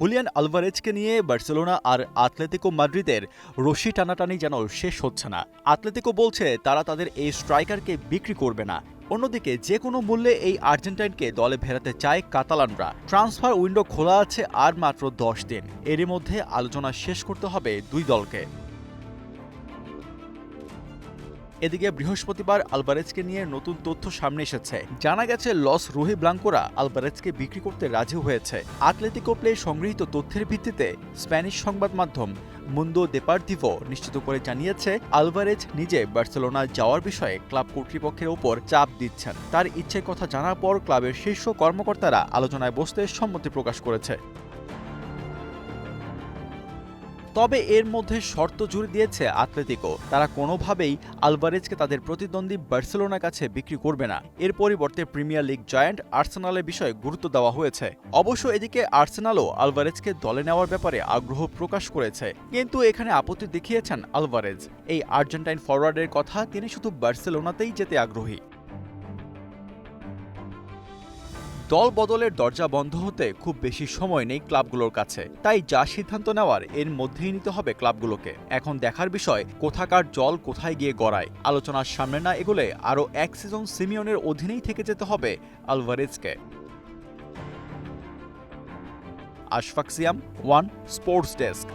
Julian আলভারেজকে নিয়ে Barcelona আর Atletico মাদ্রিদের রশি টানাটানি যেন শেষ হচ্ছে না। আতলেতিকো বলছে তারা তাদের এই স্ট্রাইকারকে বিক্রি করবে না। অন্যদিকে যে কোনো মূল্যে এই আর্জেন্টাইনকে দলে ফেরাতে চায় কাতালানরা। ট্রান্সফার উইন্ডো খোলা আছে আর মাত্র 10 দিন। এরই মধ্যে আলোচনা শেষ করতে হবে দুই দলকে। এদিকে বৃহস্পতিবার আলভারেজকে নিয়ে নতুন তথ্য সামনে এসেছে। জানা গেছে লস রুহি ব্লাঙ্কোরা আলভারেজকে বিক্রি করতে রাজি হয়েছে। আতলেতিকো প্লে সংগৃহীত তথ্যের ভিত্তিতে স্প্যানিশ সংবাদ মাধ্যম মুন্দো দেপার্তিভো নিশ্চিত করে জানিয়েছে আলভারেজ নিজে বার্সেলোনা যাওয়ার বিষয়ে ক্লাব কর্তৃপক্ষের ওপর চাপ দিচ্ছেন। তার ইচ্ছের কথা জানার পর ক্লাবের শীর্ষ কর্মকর্তারা আলোচনায় বসতে সম্মতি প্রকাশ করেছে। তবে এর মধ্যে শর্ত জুড়ে দিয়েছে আতলেতিকো। তারা কোনোভাবেই আলভারেজকে তাদের প্রতিদ্বন্দ্বী বার্সেলোনার কাছে বিক্রি করবে না। এর পরিবর্তে প্রিমিয়ার লিগ জায়ান্ট আর্সেনালের বিষয়ে গুরুত্ব দেওয়া হয়েছে। অবশ্য এদিকে আর্সেনালও আলভারেজকে দলে নেওয়ার ব্যাপারে আগ্রহ প্রকাশ করেছে, কিন্তু এখানে আপত্তি দেখিয়েছেন আলভারেজ। এই আর্জেন্টাইন ফরওয়ার্ডের কথা তিনি শুধু বার্সেলোনাতেই যেতে আগ্রহী। দল বদলের দরজা বন্ধ হতে খুব বেশি সময় নেই ক্লাবগুলোর কাছে, তাই যা সিদ্ধান্ত নেওয়ার এর মধ্যেই নিতে হবে ক্লাবগুলোকে। এখন দেখার বিষয় কোথাকার জল কোথায় গিয়ে গড়ায়। আলোচনার সামনে না এগোলে আরও এক সিজন সিমিওনের অধীনেই থেকে যেতে হবে আলভারেজকে। আশফাক সিয়াম, ওয়ান স্পোর্টস ডেস্ক।